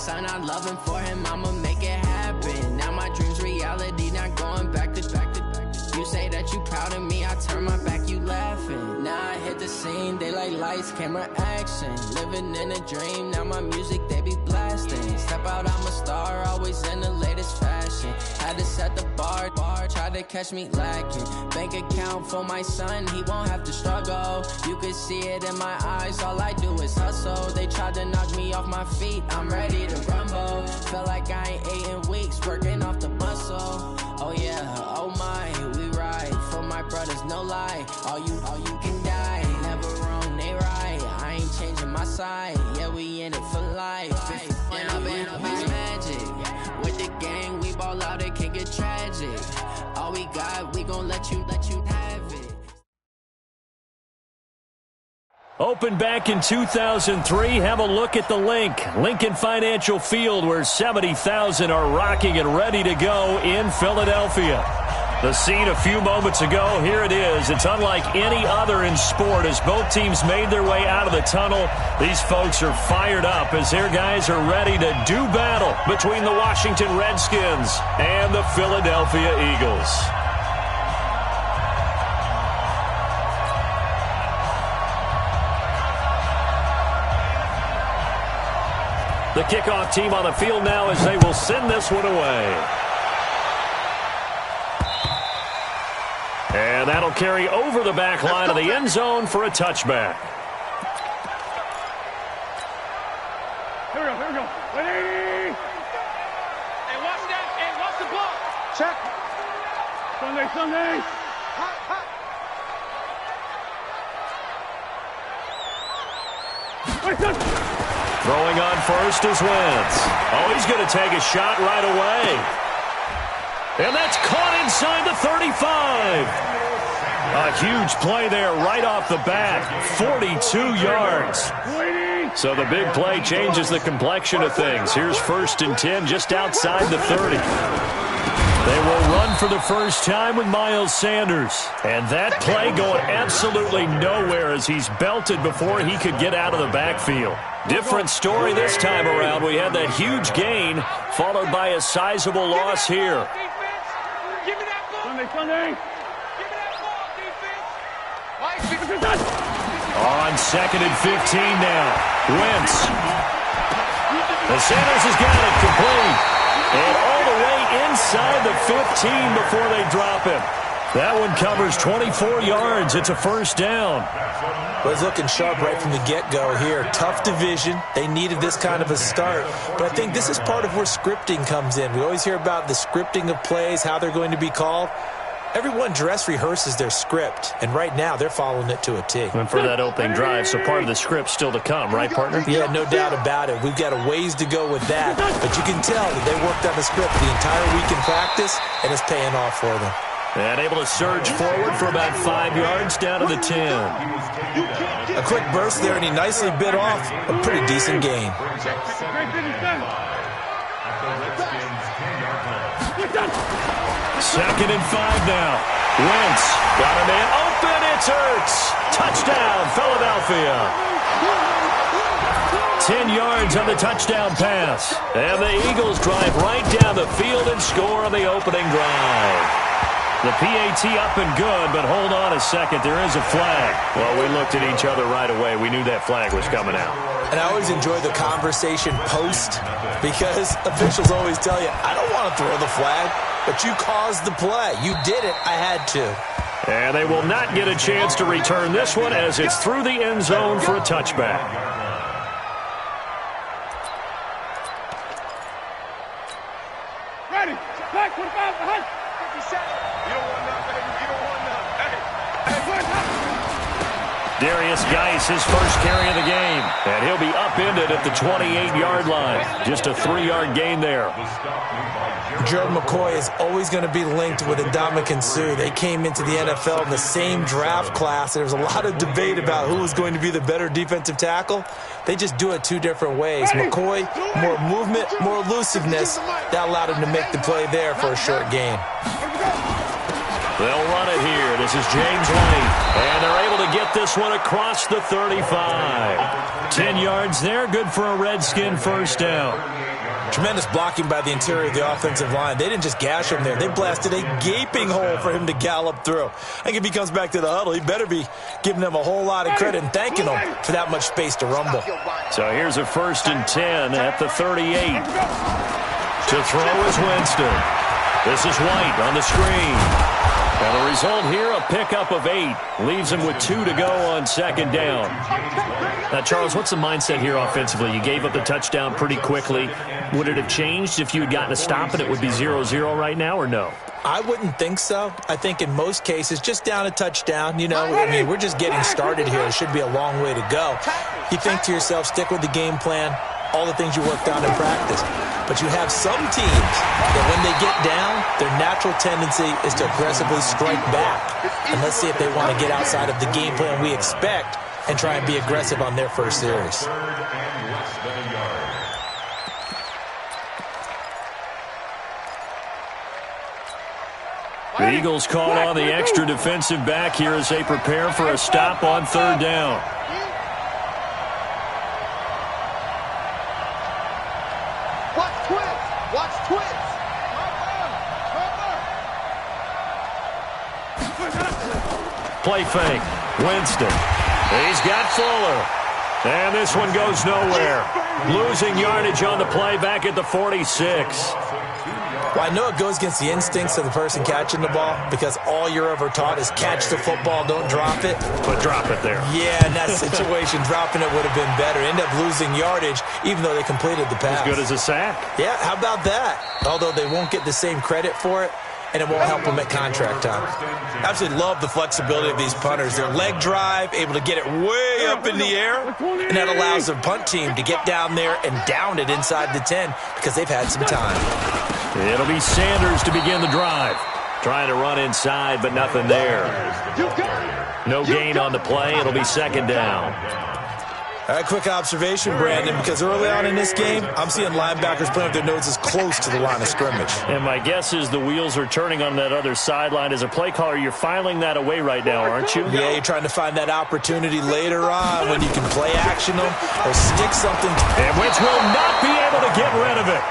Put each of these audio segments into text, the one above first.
son, I love him. For him, I'ma make it happen. Now my dream's reality, not going back to back to back. You say that you proud of me, I turn my back, you laughing. Now I hit the scene, they like lights, camera, action. Living in a dream, now my music, they be blasting. Step out, I'm a star, always in the latest fashion. Had to set the bar, try to catch me lacking. Bank account for my son, he won't have to struggle. You could see it in my eyes, all I do is hustle. They tried to knock me off my feet, I'm ready to rumble. Felt like I ain't ate in weeks, working off the muscle. Oh yeah, oh my, we ride for my brothers, no lie. All you can die, never wrong, they right. I ain't changing my side, yeah, we in it for life. And I've been magic with the gang, we ball out, it can get tragic. All we got, we gon' let you have it. Opened back in 2003. Have a look at the link. Lincoln Financial Field, where 70,000 are rocking and ready to go in Philadelphia. The scene a few moments ago, here it is. It's unlike any other in sport as both teams made their way out of the tunnel. These folks are fired up as their guys are ready to do battle between the Washington Redskins and the Philadelphia Eagles. The kickoff team on the field now as they will send this one away. And that'll carry over the back line of the end zone for a touchback. Here we go. Ready? Hey, watch that. Hey, watch the block. Check. Sunday. Throwing on first is Wentz. Oh, he's going to take a shot right away. And that's caught inside the 35. A huge play there right off the bat. 42 yards. So the big play changes the complexion of things. Here's 1st and 10 just outside the 30. They will run for the first time with Miles Sanders. And that play going absolutely nowhere as he's belted before he could get out of the backfield. Different story this time around. We had that huge gain followed by a sizable loss here. Sunday. On 2nd and 15 now. Wentz. The Sanders has got it complete. And all the way inside the 15 before they drop him. That one covers 24 yards. It's a first down. Was looking sharp right from the get-go here. Tough division. They needed this kind of a start. But I think this is part of where scripting comes in. We always hear about the scripting of plays, how they're going to be called. Everyone dress rehearses their script, and right now they're following it to a T. And for that opening drive, so part of the script still to come, right, partner? Yeah, no doubt about it. We've got a ways to go with that, but you can tell that they worked on the script the entire week in practice, and it's paying off for them. And able to surge forward for about 5 yards down to the 10. A quick burst there, and he nicely bit off a pretty decent gain. 2nd and 5 now. Wentz got a man open. It's Ertz. Touchdown, Philadelphia. 10 yards on the touchdown pass. And the Eagles drive right down the field and score on the opening drive. The PAT up and good, but hold on a second. There is a flag. Well, we looked at each other right away. We knew that flag was coming out. And I always enjoy the conversation post because officials always tell you, I don't want to throw the flag, but you caused the play. You did it. I had to. And they will not get a chance to return this one as it's through the end zone for a touchback. Ready. Back, 45, behind. 57. You don't want none, baby. You don't want none. Darius Geis, his first carry of the game. And he'll be upended at the 28-yard line. Just a 3-yard gain there. Gerald McCoy is always going to be linked with Ndamukong Suh. They came into the NFL in the same draft class. There was a lot of debate about who was going to be the better defensive tackle. They just do it two different ways. McCoy, more movement, more elusiveness. That allowed him to make the play there for a short gain. They'll run it here. This is James White. And they're able to get this one across the 35. 10 yards there. Good for a Redskin first down. Tremendous blocking by the interior of the offensive line. They didn't just gash him there. They blasted a gaping hole for him to gallop through. I think if he comes back to the huddle, he better be giving them a whole lot of credit and thanking them for that much space to rumble. So here's a 1st and 10 at the 38. To throw is Winston. This is White on the screen. And the result here, a pickup of 8. Leaves him with 2 to go on 2nd down. Now, Charles, what's the mindset here offensively? You gave up the touchdown pretty quickly. Would it have changed if you had gotten a stop and it would be 0-0 right now, or no? I wouldn't think so. I think in most cases, just down a touchdown, we're just getting started here. It should be a long way to go. You think to yourself, stick with the game plan, all the things you worked on in practice. But you have some teams that when they get down, their natural tendency is to aggressively strike back. And let's see if they want to get outside of the game plan we expect and try and be aggressive on their first series. The Eagles call on the extra defensive back here as they prepare for a stop on 3rd down. Watch twins. Watch twins. Play fake. Winston. He's got Fuller. And this one goes nowhere. Losing yardage on the play back at the 46. Well, I know it goes against the instincts of the person catching the ball because all you're ever taught is catch the football, don't drop it. But drop it there. Yeah, in that situation, dropping it would have been better. End up losing yardage even though they completed the pass. As good as a sack. Yeah, how about that? Although they won't get the same credit for it, and it won't help them at contract time. Absolutely love the flexibility of these punters. Their leg drive, able to get it way up in the air, and that allows the punt team to get down there and down it inside the 10 because they've had some time. It'll be Sanders to begin the drive. Trying to run inside, but nothing there. No gain on the play. It'll be 2nd down. All right, quick observation, Brandon, because early on in this game, I'm seeing linebackers playing with their noses close to the line of scrimmage. And my guess is the wheels are turning on that other sideline. As a play caller, you're filing that away right now, aren't you? Yeah, you're trying to find that opportunity later on when you can play action them or stick something. And Wentz will not be able to get rid of it.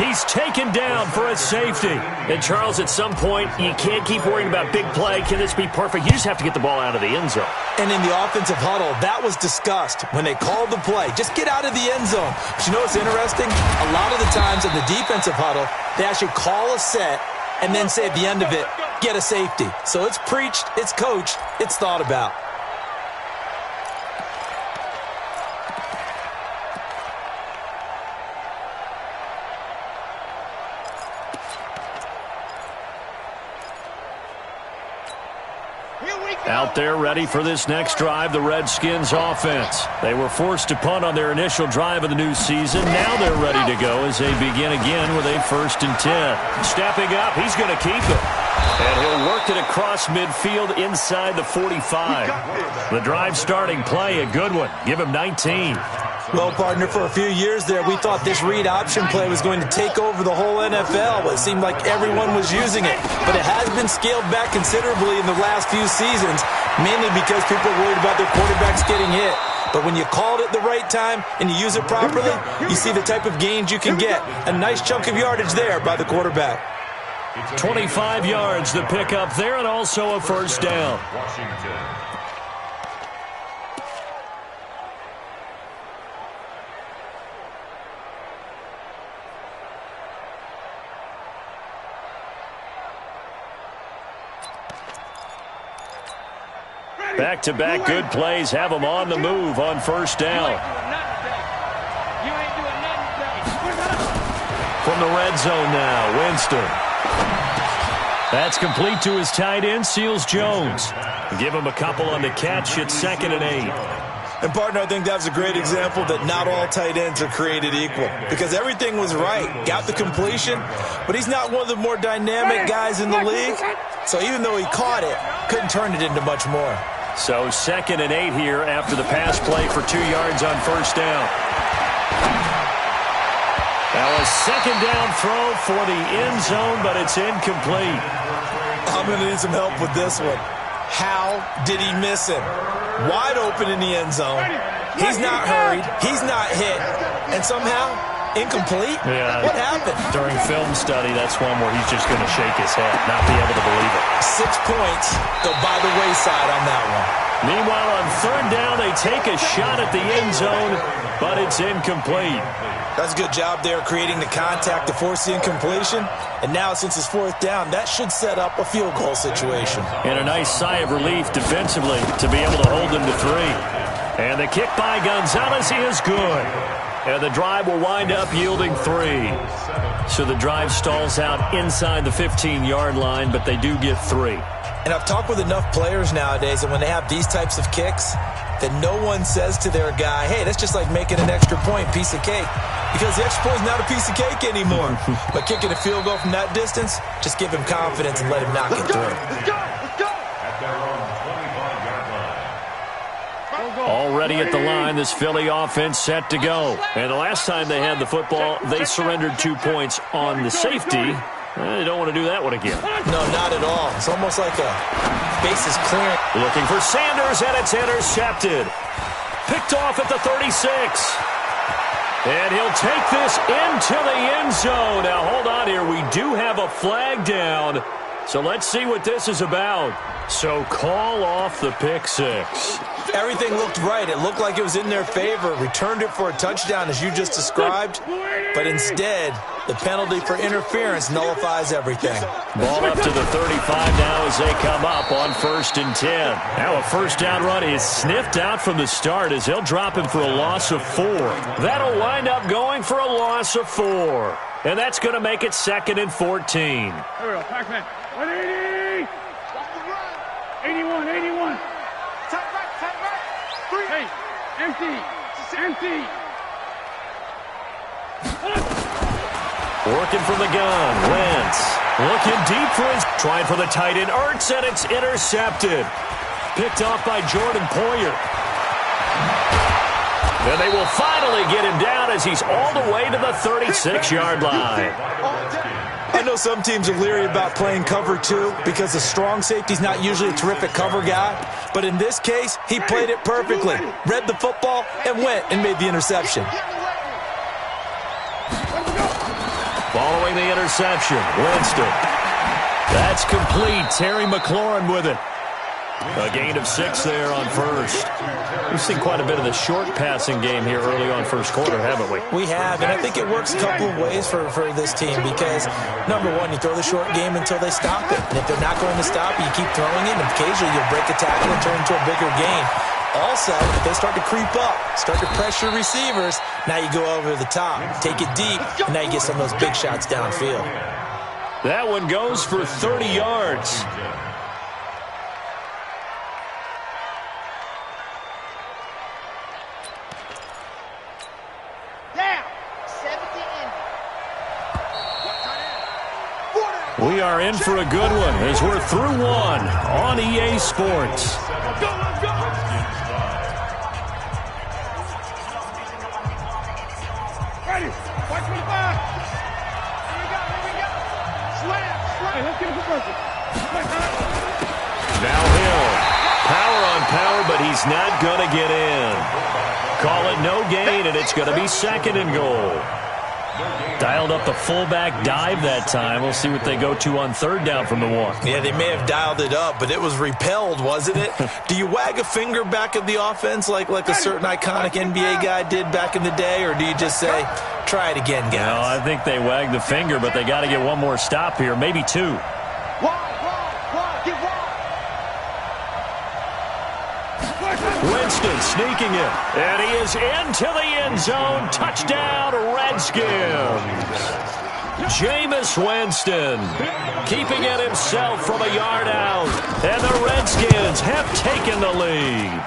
He's taken down for a safety. And, Charles, at some point, you can't keep worrying about big play. Can this be perfect? You just have to get the ball out of the end zone. And in the offensive huddle, that was discussed when they called the play. Just get out of the end zone. But you know what's interesting? A lot of the times in the defensive huddle, they actually call a set and then say at the end of it, get a safety. So it's preached, it's coached, it's thought about. Out there ready for this next drive, the Redskins offense. They were forced to punt on their initial drive of the new season. Now they're ready to go as they begin again with a 1st and 10. Stepping up, he's going to keep it. And he'll work it across midfield inside the 45. The drive starting play, a good one. Give him 19. Well, partner, for a few years there, we thought this read option play was going to take over the whole NFL. It seemed like everyone was using it. But it has been scaled back considerably in the last few seasons, mainly because people are worried about their quarterbacks getting hit. But when you call it at the right time and you use it properly, you see the type of gains you can get. A nice chunk of yardage there by the quarterback. 25 yards to pick up there and also a 1st down. Back-to-back good plays have them on the move on 1st down. From the red zone now, Winston. That's complete to his tight end, Seals-Jones. Give him a couple on the catch at 2nd and 8. And, partner, I think that's a great example that not all tight ends are created equal because everything was right. Got the completion, but he's not one of the more dynamic guys in the league. So even though he caught it, couldn't turn it into much more. So 2nd and 8 here after the pass play for 2 yards on 1st down. Now a 2nd down throw for the end zone, but it's incomplete. I'm going to need some help with this one. How did he miss him? Wide open in the end zone. He's not hurried. He's not hit. And somehow Incomplete? Yeah. What happened? During film study, that's one where he's just going to shake his head, not be able to believe it. 6 points go by the wayside on that one. Meanwhile, on third down, they take a shot at the end zone, but it's incomplete. That's a good job there creating the contact to force the incompletion. And now, since it's fourth down, that should set up a field goal situation. And a nice sigh of relief defensively to be able to hold them to 3. And the kick by Gonzalez is good. And the drive will wind up yielding 3. So the drive stalls out inside the 15-yard line, but they do get 3. And I've talked with enough players nowadays that when they have these types of kicks, that no one says to their guy, hey, that's just like making an extra point, piece of cake. Because the extra point is not a piece of cake anymore. But kicking a field goal from that distance, just give him confidence and let him knock it through. Let's go! Let's go! Already at the line, this Philly offense set to go. And the last time they had the football, they surrendered 2 points on the safety. They don't want to do that one again. No, not at all. It's almost like a bases clearing. Looking for Sanders, and it's intercepted. Picked off at the 36. And he'll take this into the end zone. Now, hold on here. We do have a flag down. So let's see what this is about. So call off the pick 6. Everything looked right. It looked like it was in their favor. Returned it for a touchdown, as you just described. But instead, the penalty for interference nullifies everything. Ball up to the 35 now as they come up on 1st and 10. Now a first down run is sniffed out from the start as they'll drop him for a loss of 4. That'll wind up going for a loss of 4. And that's going to make it 2nd and 14. Here we go, Pac-Man. 180! Watch the run! 81, 81. Tight right! 3! Hey, empty! Empty! Working from the gun, Wentz. Looking deep for his... Trying for the tight end, Ertz, and it's intercepted. Picked off by Jordan Poyer. And they will finally get him down as he's all the way to the 36-yard line. I know some teams are leery about playing cover 2 because the strong safety's not usually a terrific cover guy. But in this case, he played it perfectly. Read the football and went and made the interception. Following the interception, Winston. That's complete. Terry McLaurin with it. A gain of 6 there on first. We've seen quite a bit of the short passing game here early on first quarter, haven't we? We have, and I think it works a couple of ways for this team because, number one, you throw the short game until they stop it. And if they're not going to stop it, you keep throwing it, and occasionally you'll break a tackle and turn into a bigger gain. Also, if they start to creep up, start to pressure receivers, now you go over the top, take it deep, and now you get some of those big shots downfield. That one goes for 30 yards. We are in for a good one as we're through one on EA Sports. Let's go, let's go! Ready! Watch for the back! Here we go! Slam! Hey, let's get it for first. Now Hill. Power on power, but he's not going to get in. Call it no gain, and it's going to be 2nd and goal. Dialed up the fullback dive that time. We'll see what they go to on 3rd down from the 1. Yeah, they may have dialed it up, but it was repelled, wasn't it? Do you wag a finger back at the offense like a certain iconic NBA guy did back in the day, or do you just say, try it again, guys? No, I think they wag the finger, but they got to get one more stop here, maybe 2. Wide, get wide! Winston sneaking it, and he is into the end zone. Touchdown, Redskins. Jameis Winston keeping it himself from a yard out, and the Redskins have taken the lead.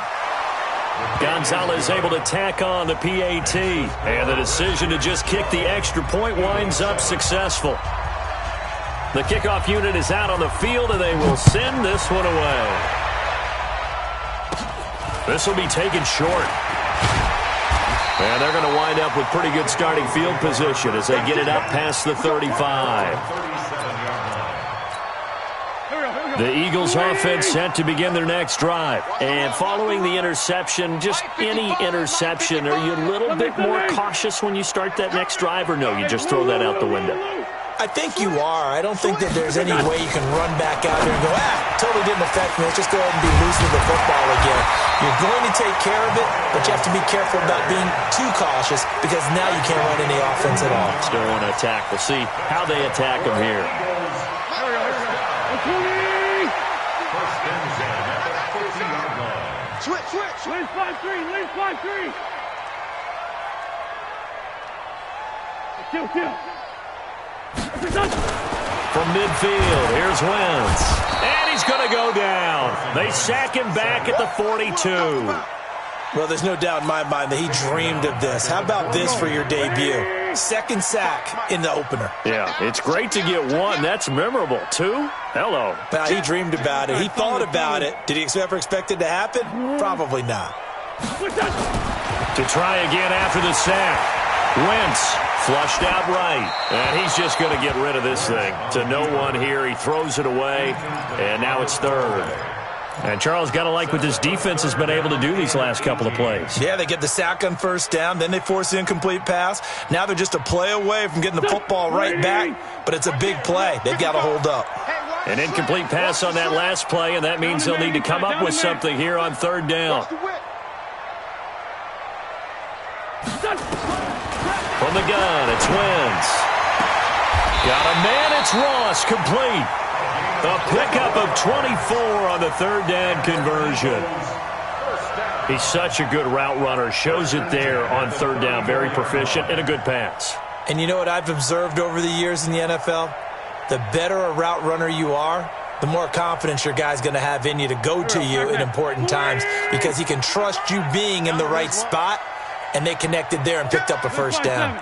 Gonzalez able to tack on the PAT, and the decision to just kick the extra point winds up successful. The kickoff unit is out on the field, and they will send this one away. This will be taken short. And they're going to wind up with pretty good starting field position as they get it up past the 35. Here we The Eagles offense set to begin their next drive. And following the interception, just any interception, are you a little bit more cautious when you start that next drive, or no, you just throw that out the window? I think you are. I don't think that there's any way you can run back out there and go, totally didn't affect me. Let's just go ahead and be loose with the football again. You're going to take care of it, but you have to be careful about being too cautious because now you can't run any offense at all. Still want to attack. We'll see how they attack them here. Switch. Lead 5-3. Lead 5-3. Kill. From midfield, here's Wentz. And he's going to go down. They sack him back at the 42. Well, there's no doubt in my mind that he dreamed of this. How about this for your debut? Second sack in the opener. Yeah, it's great to get one. That's memorable. Two? Hello. Now, he dreamed about it. He thought about it. Did he ever expect it to happen? Probably not. To try again after the sack. Wentz flushed out right. And he's just going to get rid of this thing. To no one here. He throws it away. And now it's third. And Charles, got to like what this defense has been able to do these last couple of plays. Yeah, they get the sack on first down. Then they force the incomplete pass. Now they're just a play away from getting the football right back. But it's a big play. They've got to hold up. An incomplete pass on that last play, and that means they'll need to come up with something here on third down. From the gun, it's Wentz. Got a man, it's Ross, complete. A pickup of 24 on the third down conversion. He's such a good route runner. Shows it there on third down. Very proficient and a good pass. And you know what I've observed over the years in the NFL? The better a route runner you are, the more confidence your guy's going to have in you to go to you in important times because he can trust you being in the right spot, and they connected there and picked up a first down.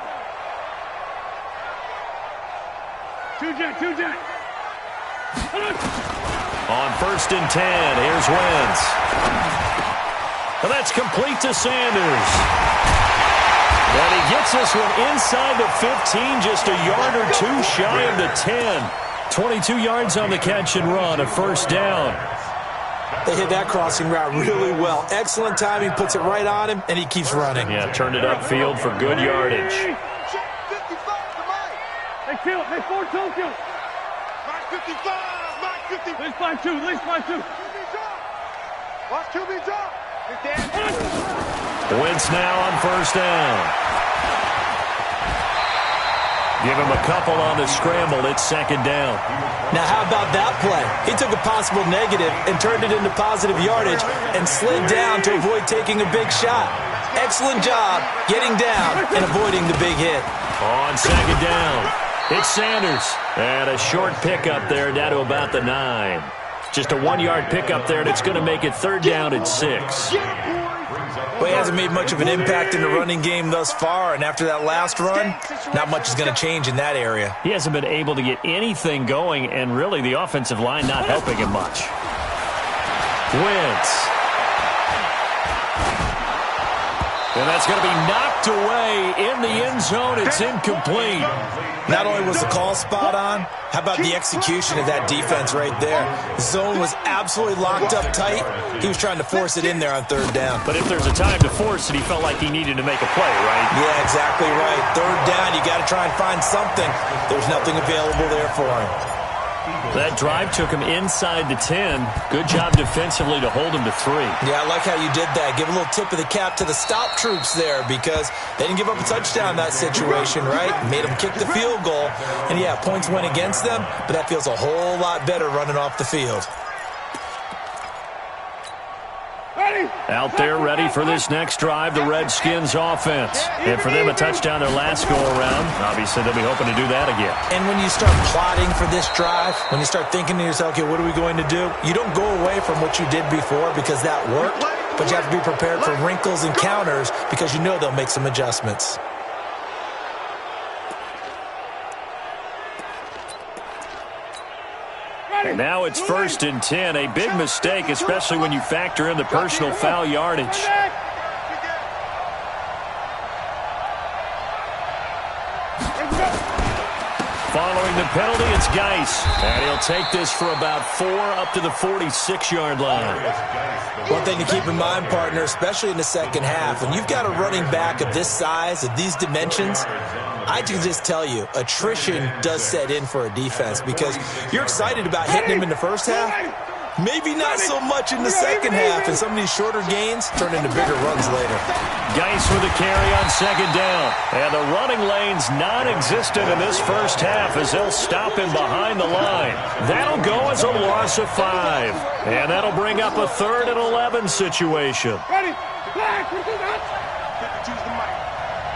Two jet. On first and 10, here's Wentz. And that's complete to Sanders. And he gets this one inside the 15, just a yard or two shy of the 10. 22 yards on the catch and run, a first down. They hit that crossing route really well. Excellent timing, puts it right on him, and he keeps running. Yeah, turned it upfield for good yardage. They kill. They force Tokyo. Mike 55. Lead 5-2. Lead 5-2. Watch QB drop. Wentz now on first down. Give him a couple on the scramble. It's second down. Now, how about that play? He took a possible negative and turned it into positive yardage and slid down to avoid taking a big shot. Excellent job getting down and avoiding the big hit. On second down, it's Sanders. And a short pickup there down to about the 9. Just a 1-yard pickup there, and it's going to make it third down at 6. Well, he hasn't made much of an impact in the running game thus far, and after that last run, not much is going to change in that area. He hasn't been able to get anything going, and really the offensive line not helping him much. Wentz. And that's going to be knocked away in the end zone. It's incomplete. Not only was the call spot on, how about the execution of that defense right there? The zone was absolutely locked up tight. He was trying to force it in there on third down. But if there's a time to force it, he felt like he needed to make a play, right? Yeah, exactly right. Third down, you got to try and find something. There's nothing available there for him. That drive took him inside the 10. Good job defensively to hold him to 3. Yeah, I like how you did that. Give a little tip of the cap to the stop troops there because they didn't give up a touchdown in that situation, right? Made them kick the field goal. And, yeah, points went against them, but that feels a whole lot better running off the field. Out there ready for this next drive, the Redskins offense. And for them, a touchdown their last go-around. Obviously, they'll be hoping to do that again. And when you start plotting for this drive, when you start thinking to yourself, okay, what are we going to do? You don't go away from what you did before because that worked, but you have to be prepared for wrinkles and counters because you know they'll make some adjustments. And now it's first and 10. A big mistake, especially when you factor in the personal foul yardage. Following the penalty, It's Geis, and he'll take this for about 4 up to the 46-yard line. One thing to keep in mind, partner, especially in the second half, when you've got a running back of this size, of these dimensions, I can just tell you, attrition does set in for a defense because you're excited about hitting him in the first half. Maybe not so much in the second half, and some of these shorter gains turn into bigger runs later. Geis with a carry on second down. And the running lane's non-existent in this first half as they'll stop him behind the line. That'll go as a loss of 5. And that'll bring up a 3rd and 11 situation. Ready? Flag! Choose the mic.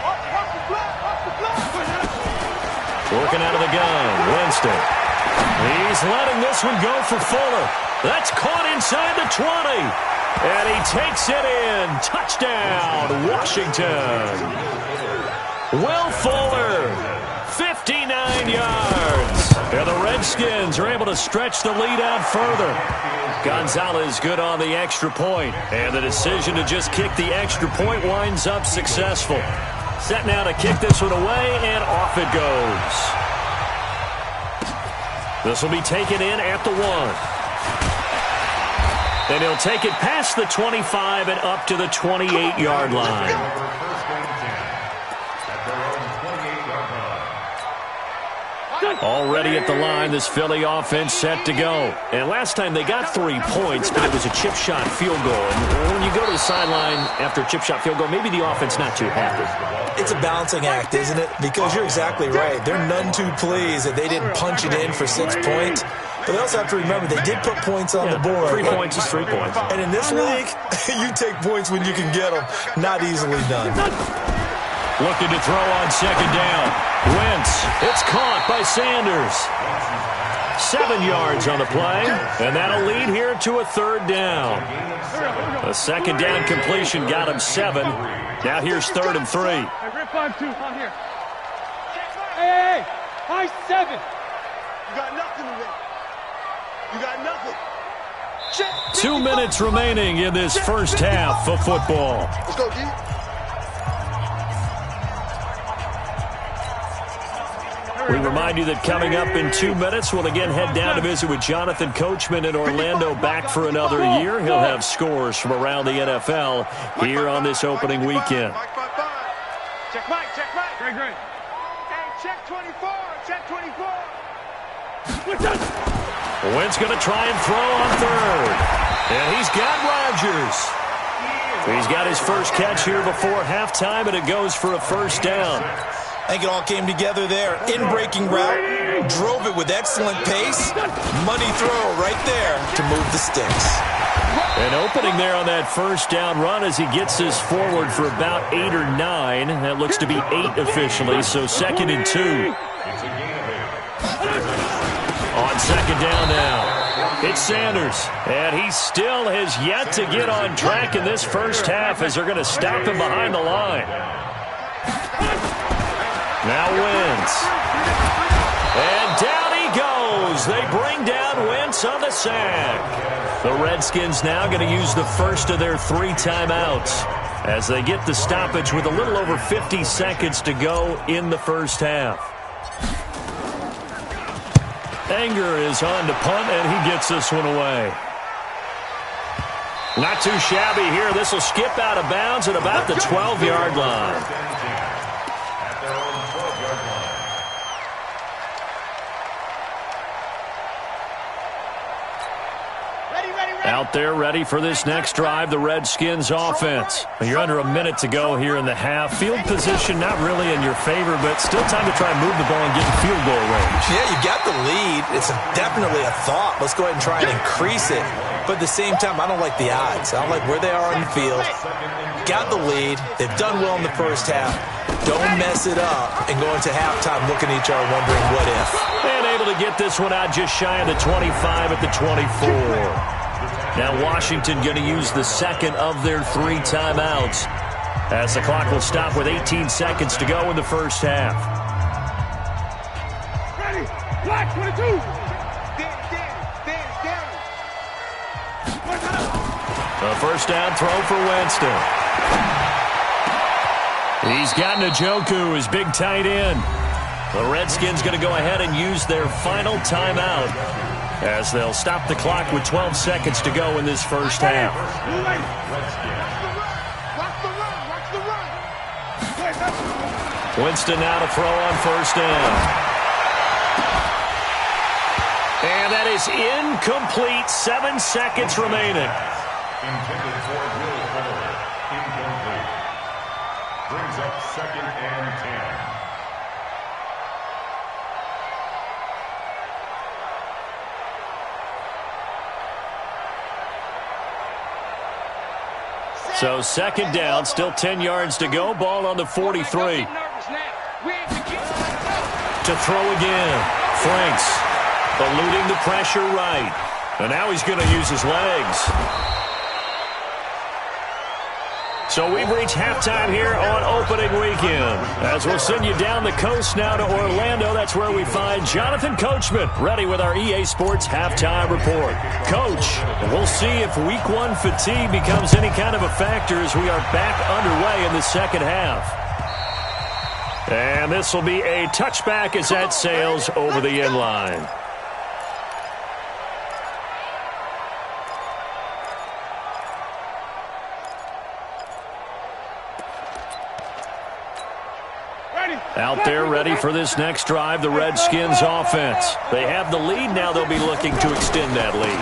Off the flag! Working out of the gun, Winston. He's letting this one go for Fuller. That's caught inside the 20. And he takes it in. Touchdown, Washington. Will Fuller, 59 yards. And the Redskins are able to stretch the lead out further. Gonzalez good on the extra point. And the decision to just kick the extra point winds up successful. Set now to kick this one away, and off it goes. This will be taken in at the 1. And he'll take it past the 25 and up to the 28-yard line. Already at the line, this Philly offense set to go. And last time they got 3 points, but it was a chip shot field goal. And when you go to the sideline after a chip shot field goal, maybe the offense not too happy. It's a balancing act, isn't it? Because you're exactly right. They're none too pleased that they didn't punch it in for 6 points. But they also have to remember they did put points on the board. 3 points is 3 points. And in this league, you take points when you can get them. Not easily done. Looking to throw on second down. Wentz. It's caught by Sanders. 7 yards on the play. And that'll lead here to a 3rd down. A second down completion got him 7. Now here's 3rd and 3. Hey, rip 5-2 on here. Hey, high 7. You got nothing today. You got nothing. 2 minutes remaining in this first half of football. Let's go, D. We remind you that coming up in 2 minutes, we'll again head down to visit with Jonathan Coachman in Orlando, back for another year. He'll have scores from around the NFL here on this opening weekend. Check Mike, check Mike. Great. Hey, check 24, check 24. Wentz going to try and throw on 3rd. And he's got Rodgers. He's got his first catch here before halftime, and it goes for a 1st down. I think it all came together there. In-breaking route, drove it with excellent pace. Money throw right there to move the sticks. An opening there on that 1st down run as he gets this forward for about 8 or 9. That looks to be 8 officially, so 2nd and 2. On 2nd down now, it's Sanders. And he still has yet to get on track in this first half as they're going to stop him behind the line. Now Wentz. And down he goes. They bring down Wentz on the sack. The Redskins now going to use the first of their 3 timeouts as they get the stoppage with a little over 50 seconds to go in the first half. Anger is on to punt, and he gets this one away. Not too shabby here. This will skip out of bounds at about the 12-yard line. Out there ready for this next drive, the Redskins offense. You're under a minute to go here in the half. Field position not really in your favor, but still time to try and move the ball and get in field goal range. Yeah, you got the lead. It's definitely a thought. Let's go ahead and try and increase it. But at the same time, I don't like the odds. I don't like where they are on the field. Got the lead. They've done well in the first half. Don't mess it up and go into halftime looking at each other wondering what if. And able to get this one out just shy of the 25 at the 24. Now Washington going to use the second of their 3 timeouts as the clock will stop with 18 seconds to go in the first half. Ready? Black 22. A first down throw for Winston. He's got Njoku, his big tight end. The Redskins going to go ahead and use their final timeout as they'll stop the clock with 12 seconds to go in this first half. Winston now to throw on first down. And that is incomplete. 7 seconds remaining. Intended for Will Fuller. Incomplete. Brings up 2nd and 10. So 2nd down, still 10 yards to go. Ball on the 43. To throw again. Franks eluding the pressure right. And now he's going to use his legs. So we've reached halftime here on opening weekend. As we'll send you down the coast now to Orlando, that's where we find Jonathan Coachman, ready with our EA Sports halftime report. Coach, we'll see if Week 1 fatigue becomes any kind of a factor as we are back underway in the second half. And this will be a touchback as that sails over the end line. Out there ready for this next drive, the Redskins offense. They have the lead. Now they'll be looking to extend that lead.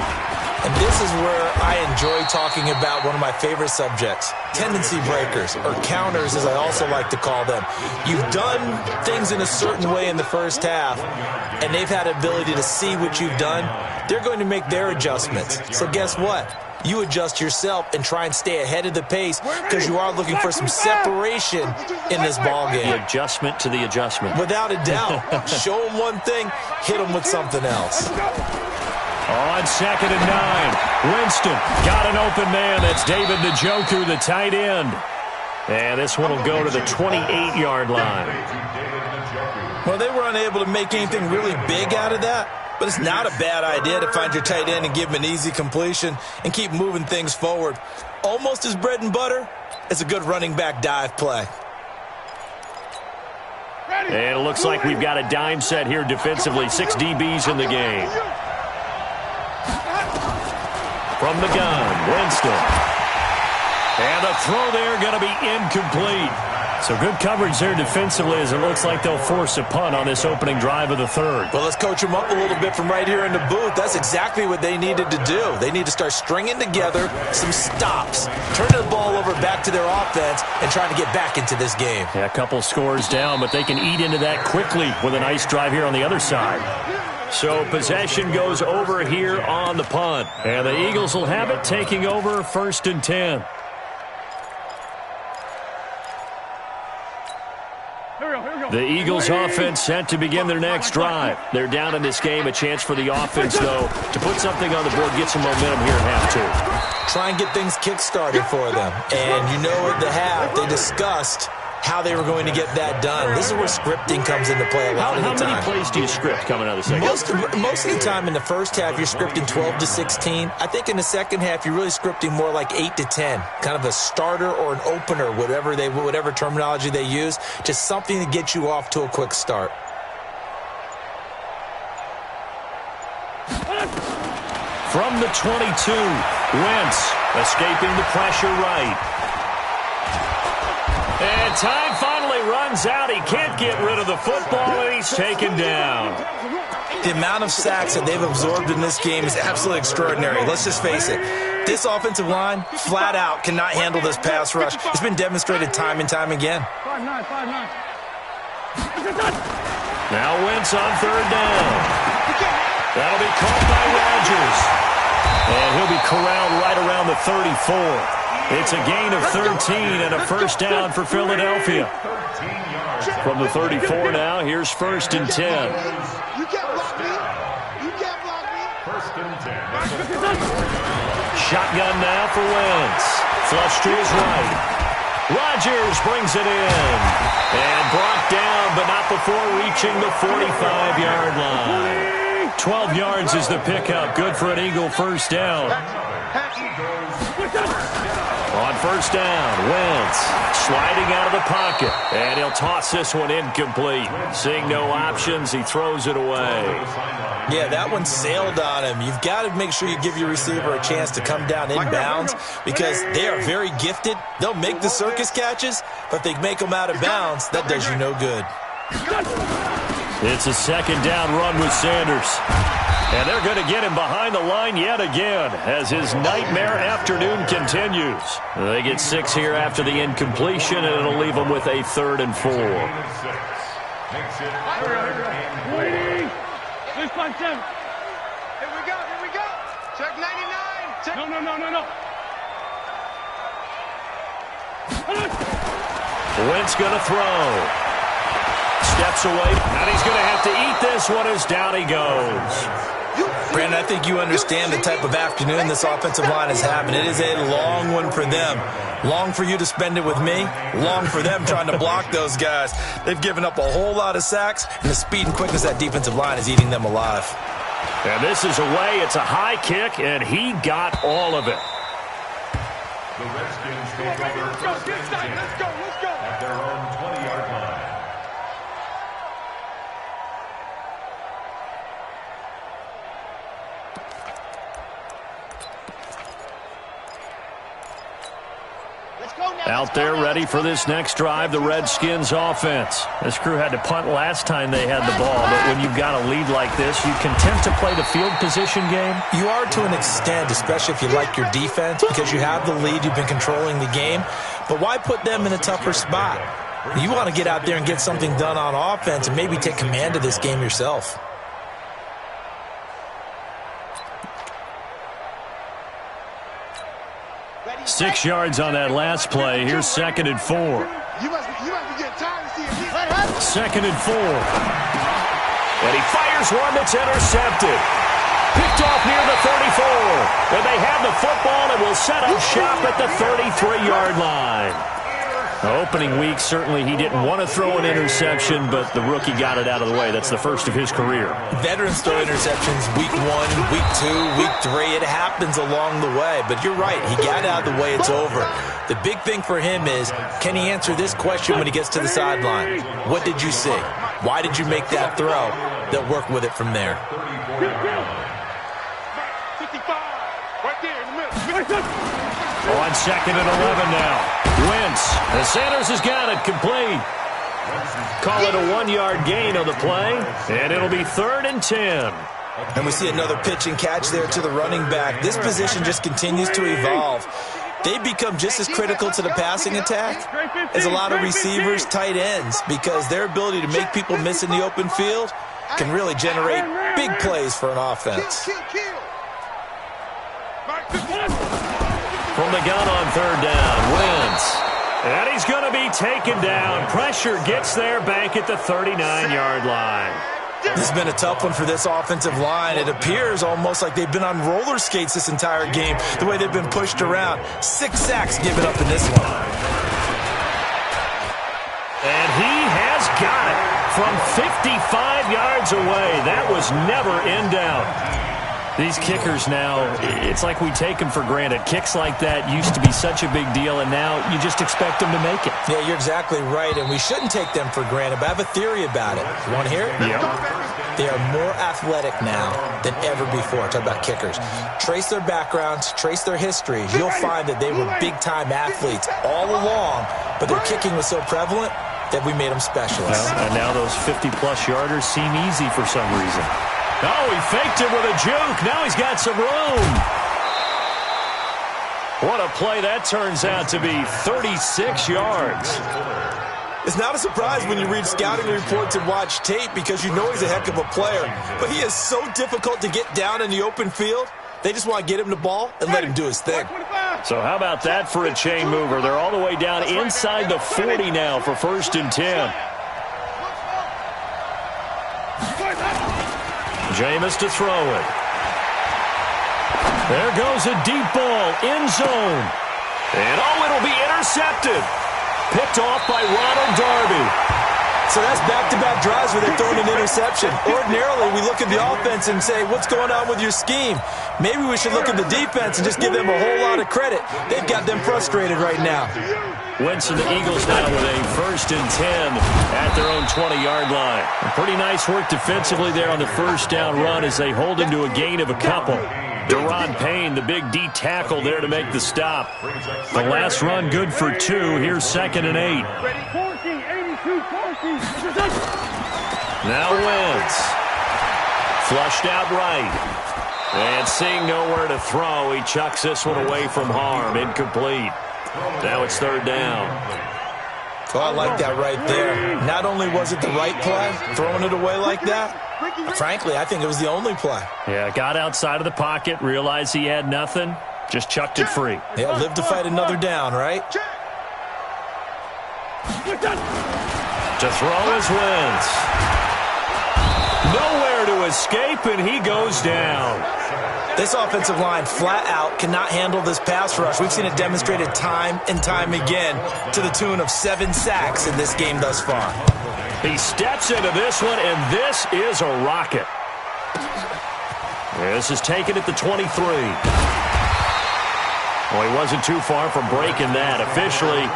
And this is where I enjoy talking about one of my favorite subjects, tendency breakers, or counters as I also like to call them. You've done things in a certain way in the first half, and they've had the ability to see what you've done. They're going to make their adjustments. So guess what? You adjust yourself and try and stay ahead of the pace because you are looking for some separation in this ball game. The adjustment to the adjustment. Without a doubt. Show them one thing, hit them with something else. On 2nd and 9, Winston got an open man. That's David Njoku, the tight end. And this one will go to the 28-yard line. Well, they were unable to make anything really big out of that. But it's not a bad idea to find your tight end and give him an easy completion and keep moving things forward. Almost as bread and butter as a good running back dive play. And it looks like we've got a dime set here defensively. 6 DBs in the game. From the gun, Winston. And the throw there going to be incomplete. So good coverage there defensively as it looks like they'll force a punt on this opening drive of the third. Well, let's coach them up a little bit from right here in the booth. That's exactly what they needed to do. They need to start stringing together some stops, turning the ball over back to their offense, and trying to get back into this game. Yeah, a couple scores down, but they can eat into that quickly with a nice drive here on the other side. So possession goes over here on the punt. And the Eagles will have it, taking over 1st and 10. The Eagles offense set to begin their next drive. They're down in this game. A chance for the offense, though, to put something on the board, get some momentum here at half 2. Try and get things kick-started for them. And you know at the half, they discussed how they were going to get that done. This is where scripting comes into play a lot of the time. How many plays do you script coming out of the second? Most of the time in the first half, you're scripting 12 to 16. I think in the second half, you're really scripting more like 8 to 10. Kind of a starter or an opener, whatever terminology they use. Just something to get you off to a quick start. From the 22, Wentz escaping the pressure right. And time finally runs out. He can't get rid of the football, and he's taken down. The amount of sacks that they've absorbed in this game is absolutely extraordinary. Let's just face it. This offensive line, flat out, cannot handle this pass rush. It's been demonstrated time and time again. 5-9. Now Wentz on 3rd down. That'll be caught by Rodgers. And he'll be corralled right around the 34. It's a gain of 13 and a first down for Philadelphia. From the 34 now, here's 1st and 10. You can't block me. You can't block me. 1st and 10. Shotgun now for Wentz. Flush to his right. Rodgers brings it in. And brought down, but not before reaching the 45-yard line. 12 yards is the pickup. Good for an Eagle first down. On first down. Wentz sliding out of the pocket. And he'll toss this one incomplete. Seeing no options, he throws it away. Yeah, that one sailed on him. You've got to make sure you give your receiver a chance to come down inbounds because they are very gifted. They'll make the circus catches, but they make them out of bounds. That does you no good. It's a second down run with Sanders. And they're going to get him behind the line yet again as his nightmare afternoon continues. They get 6 here after the incompletion, and it'll leave them with a 3rd and 4. Here we go. Check 99. Check. No. Wentz going to throw. Steps away, and he's going to have to eat this one as down he goes. Brandon, I think you understand the type of afternoon this offensive line is having. It is a long one for them. Long for you to spend it with me. Long for them trying to block those guys. They've given up a whole lot of sacks, and the speed and quickness of that defensive line is eating them alive. And this is away. It's a high kick, and he got all of it. The Redskins take over first and 10 at their own 20-yard line. Out there ready for this next drive, the Redskins offense. This crew had to punt last time they had the ball, but when you've got a lead like this, you content to play the field position game? You are to an extent, especially if you like your defense, because you have the lead, you've been controlling the game. But why put them in a tougher spot? You want to get out there and get something done on offense and maybe take command of this game yourself. Six yards on that last play. Here's 2nd and 4. You must be getting tired of seeing me. 2nd and 4. And he fires one that's intercepted. Picked off near the 34. And they have the football and will set up shop at the 33-yard line. Opening week, certainly he didn't want to throw an interception, but the rookie got it out of the way. That's the first of his career. Veterans throw interceptions week 1, week 2, week 3. It happens along the way, but you're right. He got out of the way. It's over. The big thing for him is, can he answer this question when he gets to the sideline? What did you see? Why did you make that throw? They'll work with it from there. 55, right there in the middle. On 2nd and 11 now. Wentz. And Sanders has got it complete. Call it a 1-yard gain on the play, and it'll be 3rd and 10. And we see another pitch and catch there to the running back. This position just continues to evolve. They become just as critical to the passing attack as a lot of receivers, tight ends, because their ability to make people miss in the open field can really generate big plays for an offense. From the gun on 3rd down, Wentz. And he's going to be taken down. Pressure gets there back at the 39-yard line. This has been a tough one for this offensive line. It appears almost like they've been on roller skates this entire game, the way they've been pushed around. 6 sacks given up in this one. And he has got it from 55 yards away. That was never in doubt. These kickers now, it's like we take them for granted. Kicks like that used to be such a big deal, and now you just expect them to make it. Yeah, you're exactly right, and we shouldn't take them for granted, but I have a theory about it. You want to hear it? Yep. They are more athletic now than ever before. Talk about kickers. Trace their backgrounds, trace their history. You'll find that they were big-time athletes all along, but their kicking was so prevalent that we made them specialists. Well, and now those 50-plus yarders seem easy for some reason. Oh, he faked it with a juke. Now he's got some room. What a play that turns out to be. 36 yards. It's not a surprise when you read scouting reports and watch tape because you know he's a heck of a player. But he is so difficult to get down in the open field. They just want to get him the ball and let him do his thing. So how about that for a chain mover? They're all the way down inside the 40 now for 1st and 10. Jameis to throw it. There goes a deep ball, end zone. And oh, it'll be intercepted. Picked off by Ronald Darby. So that's back-to-back drives where they're throwing an interception. Ordinarily, we look at the offense and say, what's going on with your scheme? Maybe we should look at the defense and just give them a whole lot of credit. They've got them frustrated right now. Wentz and the Eagles now with a 1st and 10 at their own 20-yard line. Pretty nice work defensively there on the first down run as they hold him to a gain of a couple. Deron Payne, the big D tackle there to make the stop. The last run good for 2. Here's 2nd and 8. Now Wentz. Flushed out right. And seeing nowhere to throw, he chucks this one away from harm. Incomplete. Now it's 3rd down. Oh, I like that right there. Not only was it the right play, throwing it away like that, frankly, I think it was the only play. Yeah, got outside of the pocket, realized he had nothing, just chucked it free. Yeah, live to fight another down, right? To throw is Wentz. Nowhere to escape, and he goes down. This offensive line flat out cannot handle this pass rush. We've seen it demonstrated time and time again to the tune of 7 sacks in this game thus far. He steps into this one, and this is a rocket. This is taken at the 23. Well, he wasn't too far from breaking that. Officially,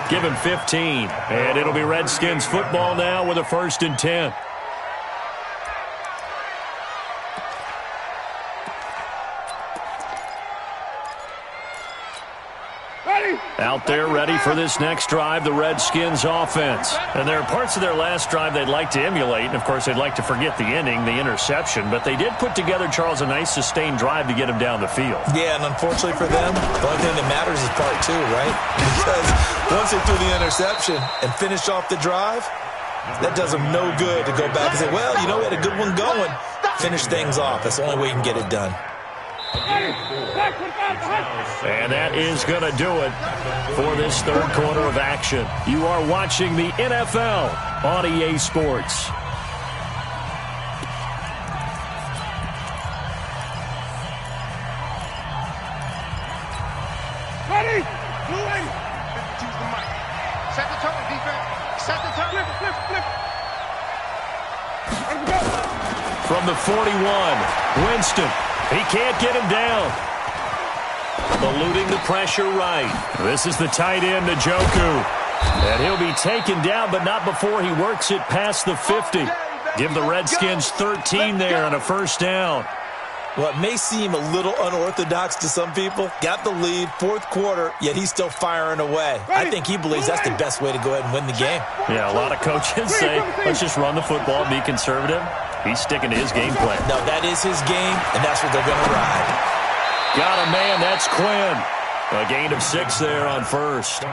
give him 15. And it'll be Redskins football now with a 1st and 10. Out there ready for this next drive, the Redskins offense. And there are parts of their last drive they'd like to emulate. And, of course, they'd like to forget the ending, the interception. But they did put together, Charles, a nice sustained drive to get him down the field. Yeah, and unfortunately for them, the only thing that matters is part 2, right? Because once they threw the interception and finished off the drive, that does them no good to go back and say, well, you know, we had a good one going. Finish things off. That's the only way you can get it done. And that is going to do it for this 3rd quarter of action. You are watching the NFL on EA Sports. Ready? Moving. Choose the mic. Set the tone, defense. Set the tone. Flip. From the 41, Winston. He can't get him down. Eluding the pressure right. This is the tight end, Njoku. And he'll be taken down, but not before he works it past the 50. Give the Redskins 13 there on a 1st down. Well, it may seem a little unorthodox to some people. Got the lead, 4th quarter, yet he's still firing away. I think he believes that's the best way to go ahead and win the game. Yeah, a lot of coaches say, let's just run the football, be conservative. He's sticking to his game plan. No, that is his game, and that's what they're going to ride. Got a man, that's Quinn. A gain of 6 there on 1st.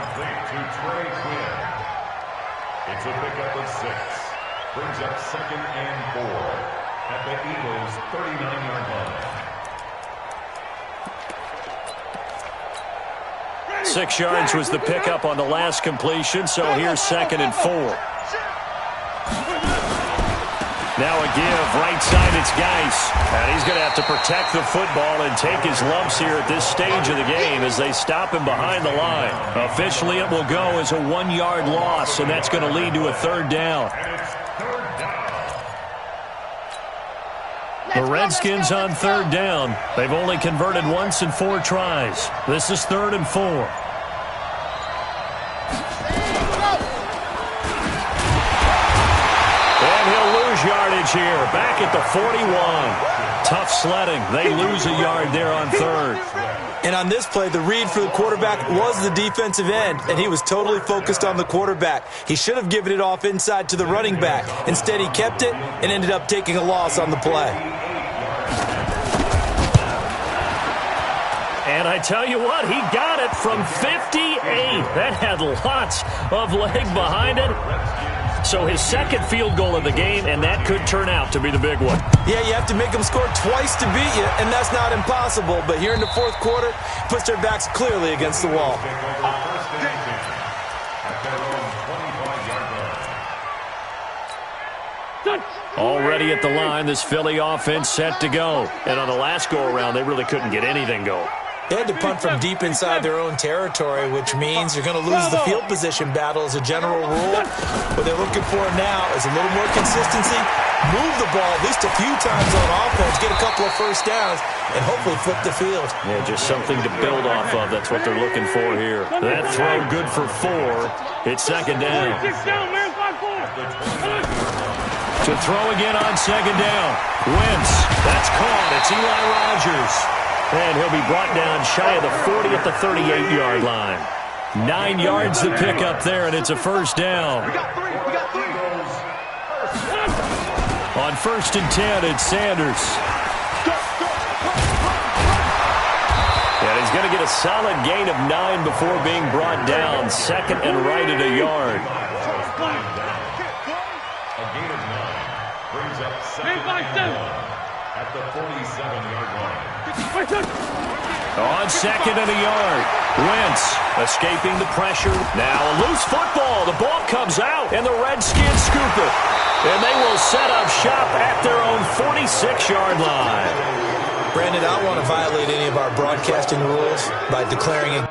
It's a pickup of 6. Brings up 2nd and 4 at the Eagles' 39-yard line. 6 yards was the pickup on the last completion, so here's 2nd and 4. Now a give, right side, it's Geis. And he's going to have to protect the football and take his lumps here at this stage of the game as they stop him behind the line. Officially, it will go as a 1-yard loss, and that's going to lead to a 3rd down. The Redskins on 3rd down. They've only converted once in 4 tries. This is 3rd and 4. Yardage here, back at the 41. Tough sledding. They lose a yard there on 3rd. And on this play, the read for the quarterback was the defensive end, and he was totally focused on the quarterback. He should have given it off inside to the running back. Instead, he kept it and ended up taking a loss on the play. And I tell you what, he got it from 58. That had lots of leg behind it. So his 2nd field goal of the game, and that could turn out to be the big one. Yeah, you have to make them score twice to beat you, and that's not impossible. But here in the 4th quarter, puts their backs clearly against the wall. Already at the line, this Philly offense set to go. And on the last go-around, they really couldn't get anything going. They had to punt from deep inside their own territory, which means you're going to lose the field position battle as a general rule. What they're looking for now is a little more consistency, move the ball at least a few times on offense, get a couple of first downs, and hopefully flip the field. Yeah, just something to build off of. That's what they're looking for here. That throw good for 4. It's second down. To throw again on second down. Wentz. That's caught. It's Eli Rogers. And he'll be brought down shy of the 40 at the 38-yard line. 9 yards to pick up there, and it's a first down. We got three. On 1st and 10, it's Sanders. And he's going to get a solid gain of 9 before being brought down. Second and right at a yard. A gain of 9 brings up second and 1 at the 47-yard line. On second and a yard. Wentz escaping the pressure. Now a loose football. The ball comes out, and the Redskins scoop it. And they will set up shop at their own 46-yard line. Brandon, I don't want to violate any of our broadcasting rules by declaring it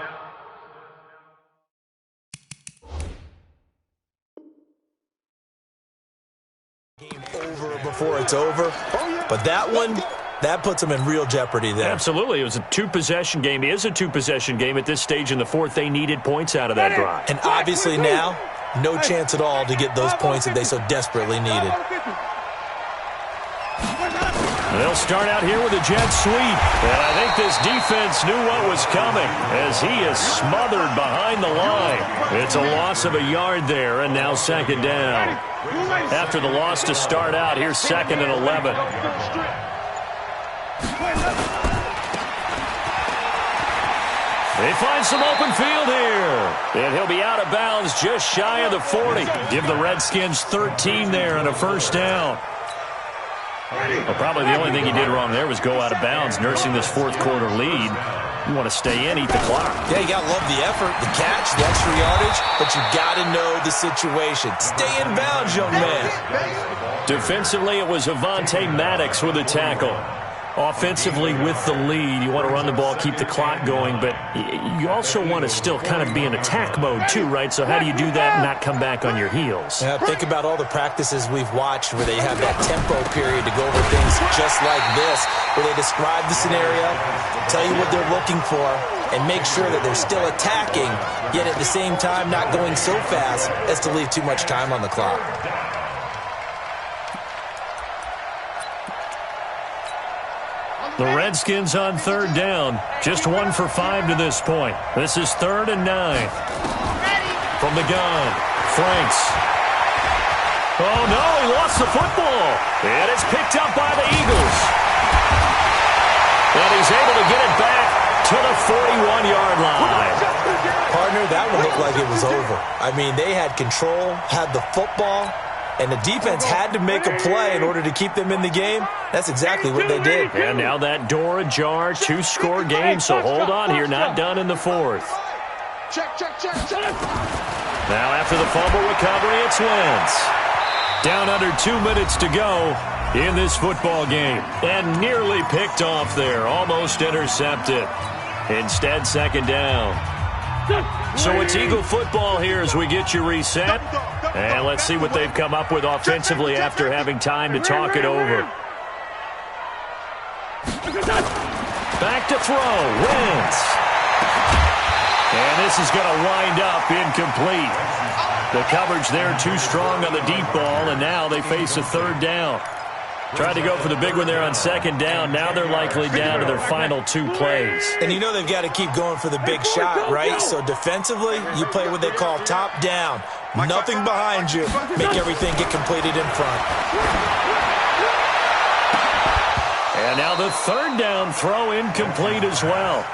game over before it's over. But that one, that puts them in real jeopardy there. Absolutely. It was a two-possession game. It is a two-possession game at this stage in the fourth. They needed points out of that drive. And obviously now, no chance at all to get those points that they so desperately needed. They'll start out here with a jet sweep. And I think this defense knew what was coming as he is smothered behind the line. It's a loss of a yard there, and now second down. After the loss to start out, here's second and 11. They find some open field here. And he'll be out of bounds just shy of the 40. Give the Redskins 13 there and a first down. Well, probably the only thing he did wrong there was go out of bounds, nursing this fourth quarter lead. You want to stay in, eat the clock. Yeah, you got to love the effort, the catch, the extra yardage, but you got to know the situation. Stay in bounds, young man. Defensively, it was Avonte Maddox with a tackle. Offensively, with the lead, you want to run the ball, keep the clock going, but you also want to still kind of be in attack mode too, right? So how do you do that and not come back on your heels? Yeah, think about all the practices we've watched where they have that tempo period to go over things just like this, where they describe the scenario, tell you what they're looking for, and make sure that they're still attacking, yet at the same time not going so fast as to leave too much time on the clock. The Redskins on third down. Just 1 for 5 to this point. This is 3rd and 9. From the gun, Franks. Oh, no, he lost the football. And it's picked up by the Eagles. And he's able to get it back to the 41-yard line. Partner, that one looked like it was over. I mean, they had control, had the football, and the defense had to make a play in order to keep them in the game. That's exactly what they did. And now that door ajar, 2-score game, so hold on here, not done in the fourth. Check. Now after the fumble recovery, it's Wentz. Down under 2 minutes to go in this football game. And nearly picked off there, almost intercepted. Instead, second down. So it's Eagle football here as we get you reset. And let's see what they've come up with offensively after having time to talk it over. Back to throw. Wentz. And this is going to wind up incomplete. The coverage there too strong on the deep ball, and now they face a third down. Tried to go for the big one there on second down. Now they're likely down to their final 2 plays. And you know they've got to keep going for the big shot, right? So defensively, you play what they call top down. Nothing behind you. Make everything get completed in front. And now the third down throw incomplete as well.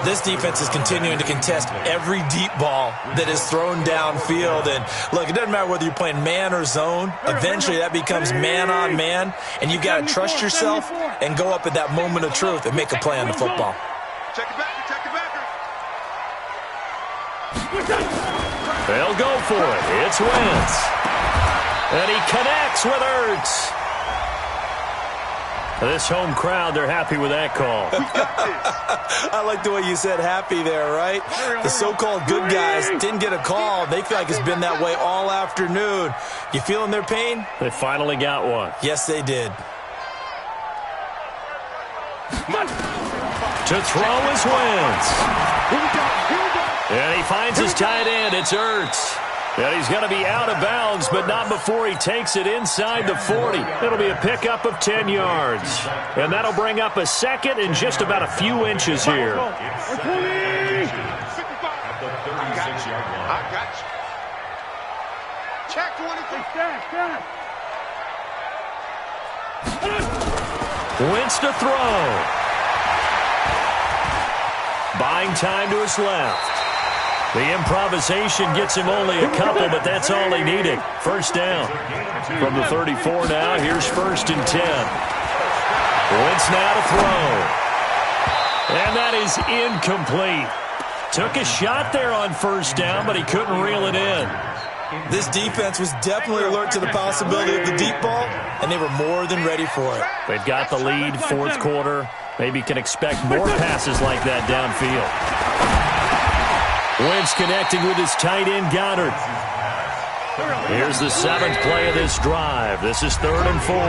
This defense is continuing to contest every deep ball that is thrown downfield. And look, it doesn't matter whether you're playing man or zone. Eventually that becomes man on man. And you've got to trust yourself and go up at that moment of truth and make a play on the football. Check it back. They'll go for it. It's Wentz. And he connects with Ertz. This home crowd, they're happy with that call. I like the way you said happy there, right? The so-called good guys didn't get a call. They feel like it's been that way all afternoon. You feeling their pain? They finally got one. Yes, they did. To throw is Wentz. And he finds his tight end. It's Ertz. And he's going to be out of bounds, but not before he takes it inside the 40. It'll be a pickup of 10 yards. And that'll bring up a second and just about a few inches here. At the 36-yard line. I got you. Check 23. Wentz to throw. Buying time to his left. The improvisation gets him only a couple, but that's all he needed. First down. From the 34 now, here's 1st and 10. Wentz now to throw. And that is incomplete. Took a shot there on 1st down, but he couldn't reel it in. This defense was definitely alert to the possibility of the deep ball, and they were more than ready for it. They've got the lead, 4th quarter. Maybe can expect more passes like that downfield. Wentz connecting with his tight end, Goddard. Here's the 7th play of this drive. This is 3rd and 4.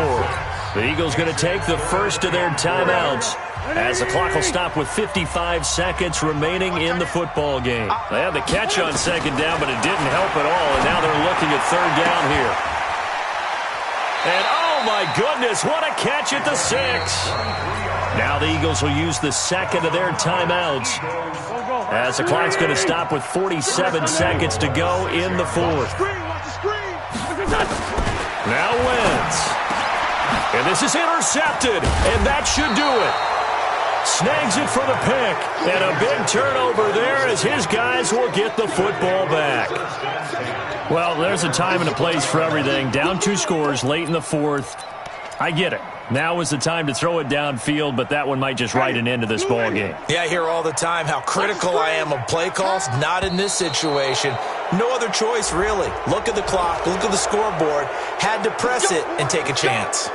The Eagles going to take the first of their timeouts as the clock will stop with 55 seconds remaining in the football game. They had the catch on 2nd down, but it didn't help at all, and now they're looking at 3rd down here. And oh my goodness, what a catch at the 6. Now the Eagles will use the 2nd of their timeouts as the clock's going to stop with 47 seconds to go in the 4th. Now Wentz. And this is intercepted, and that should do it. Snags it for the pick, and a big turnover there as his guys will get the football back. Well, there's a time and a place for everything. Down 2 scores late in the 4th. I get it. Now is the time to throw it downfield, but that one might just write an end to this ball game. Yeah, I hear all the time how critical I am of play calls. Not in this situation. No other choice, really. Look at the clock, look at the scoreboard. Had to press it and take a chance.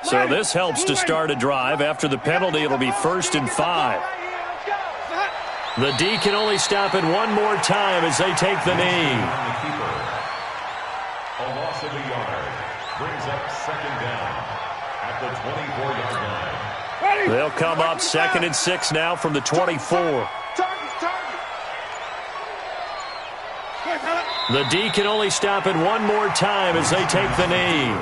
So this helps to start a drive. After the penalty, it'll be 1st and 5. The D can only stop it one more time as they take the knee. A loss of a yard brings up 2nd down at the 24-yard line. They'll come up 2nd and 6 now from the 24. The D can only stop it one more time as they take the knee.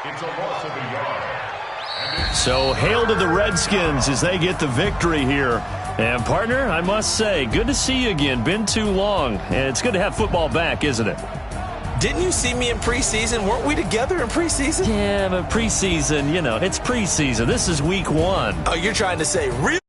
It's a loss of a yard. So hail to the Redskins as they get the victory here. And partner, I must say, good to see you again. Been too long. And it's good to have football back, isn't it? Didn't you see me in preseason? Weren't we together in preseason? Yeah, but preseason, you know, it's preseason. This is week 1. Oh, you're trying to say real